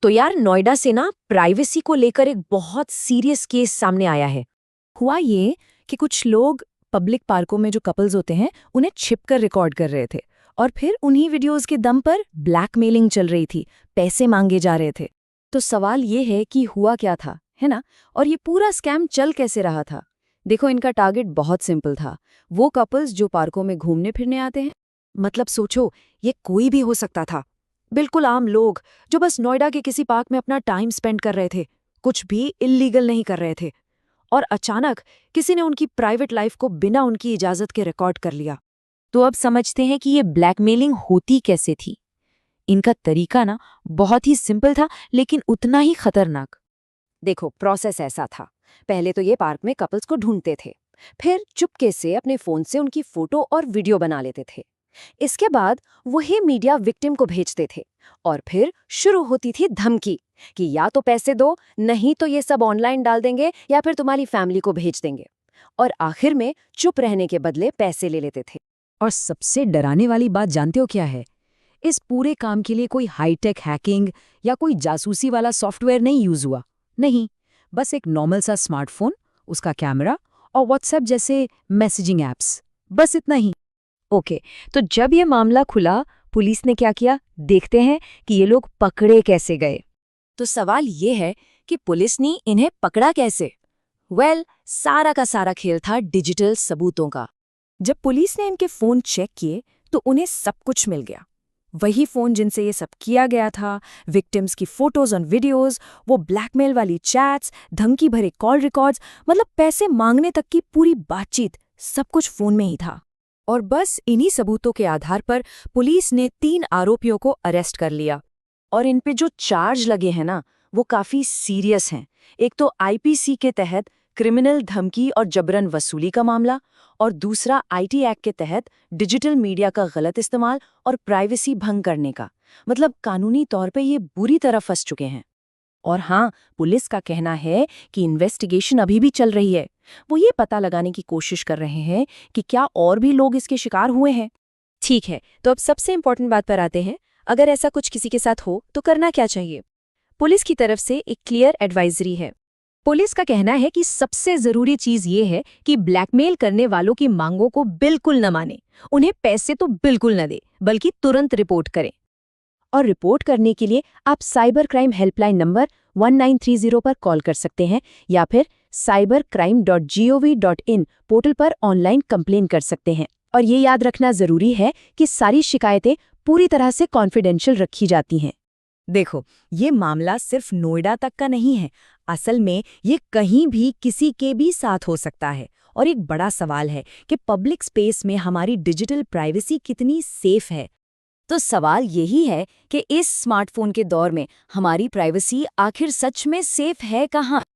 तो यार नोएडा से ना प्राइवेसी को लेकर एक बहुत सीरियस केस सामने आया है। हुआ ये कि कुछ लोग पब्लिक पार्कों में जो कपल्स होते हैं उन्हें छिपकर रिकॉर्ड कर रहे थे और फिर उन्हीं वीडियोस के दम पर ब्लैकमेलिंग चल रही थी, पैसे मांगे जा रहे थे। तो सवाल ये है कि हुआ क्या था, है ना? और ये पूरा स्कैम चल कैसे रहा था? देखो, इनका टारगेट बहुत सिंपल था। वो कपल्स जो पार्कों में घूमने फिरने आते हैं। मतलब सोचो, ये कोई भी हो सकता था। बिल्कुल आम लोग जो बस नोएडा के किसी पार्क में अपना टाइम स्पेंड कर रहे थे, कुछ भी इल्लीगल नहीं कर रहे थे। और अचानक किसी ने उनकी प्राइवेट लाइफ को बिना उनकी इजाजत के रिकॉर्ड कर लिया। तो अब समझते हैं कि ये ब्लैकमेलिंग होती कैसे थी। इनका तरीका ना बहुत ही सिंपल था, लेकिन उतना ही खतरनाक। देखो, प्रोसेस ऐसा था। पहले तो ये पार्क में कपल्स को ढूंढते थे, फिर चुपके से अपने फोन से उनकी फोटो और वीडियो बना लेते थे। इसके बाद वही मीडिया विक्टिम को भेजते थे और फिर शुरू होती थी धमकी कि या तो पैसे दो, नहीं तो ये सब ऑनलाइन डाल देंगे या फिर तुम्हारी फैमिली को भेज देंगे। और आखिर में चुप रहने के बदले पैसे ले लेते थे। और सबसे डराने वाली बात जानते हो क्या है? इस पूरे काम के लिए कोई हाईटेक हैकिंग या कोई जासूसी वाला सॉफ्टवेयर नहीं यूज हुआ। नहीं, बस एक नॉर्मल सा स्मार्टफोन, उसका कैमरा और व्हाट्सएप जैसे मैसेजिंग ऐप्स, बस इतना ही। ओके, तो जब ये मामला खुला, पुलिस ने क्या किया, देखते हैं कि ये लोग पकड़े कैसे गए। तो सवाल ये है कि पुलिस ने इन्हें पकड़ा कैसे? सारा का सारा खेल था डिजिटल सबूतों का। जब पुलिस ने इनके फोन चेक किए तो उन्हें सब कुछ मिल गया। वही फोन जिनसे ये सब किया गया था, विक्टिम्स की फोटोज और वीडियोस, वो ब्लैकमेल वाली चैट्स, धमकी भरे कॉल रिकॉर्ड्स, मतलब पैसे मांगने तक की पूरी बातचीत, सब कुछ फोन में ही था। और बस इन्हीं सबूतों के आधार पर पुलिस ने 3 आरोपियों को अरेस्ट कर लिया। और इन पे जो चार्ज लगे हैं ना, वो काफी सीरियस हैं। एक तो आईपीसी के तहत क्रिमिनल धमकी और जबरन वसूली का मामला, और दूसरा आईटी एक्ट के तहत डिजिटल मीडिया का गलत इस्तेमाल और प्राइवेसी भंग करने का। मतलब कानूनी तौर पे ये बुरी तरह फंस चुके हैं। और हाँ, पुलिस का कहना है कि इन्वेस्टिगेशन अभी भी चल रही है। वो ये पता लगाने की कोशिश कर रहे हैं कि क्या और भी लोग इसके शिकार हुए हैं। ठीक है, तो अब सबसे इम्पोर्टेंट बात पर आते हैं। अगर ऐसा कुछ किसी के साथ हो तो करना क्या चाहिए? पुलिस की तरफ से एक क्लियर एडवाइजरी है। पुलिस का कहना है कि सबसे जरूरी चीज ये है कि ब्लैकमेल करने वालों की मांगों को बिल्कुल न माने, उन्हें पैसे तो बिल्कुल न दे, बल्कि तुरंत रिपोर्ट करें। और रिपोर्ट करने के लिए आप साइबर क्राइम हेल्पलाइन नंबर 1930 पर कॉल कर सकते हैं या फिर cybercrime.gov.in पोर्टल पर ऑनलाइन कंप्लेन कर सकते हैं। और ये याद रखना जरूरी है कि सारी शिकायतें पूरी तरह से कॉन्फिडेंशियल रखी जाती हैं। देखो, ये मामला सिर्फ नोएडा तक का नहीं है। असल में ये कहीं भी किसी के भी साथ हो सकता है। और एक बड़ा सवाल है कि पब्लिक स्पेस में हमारी डिजिटल प्राइवेसी कितनी सेफ है। तो सवाल यही है कि इस स्मार्टफोन के दौर में हमारी प्राइवेसी आखिर सच में सेफ है कहाँ?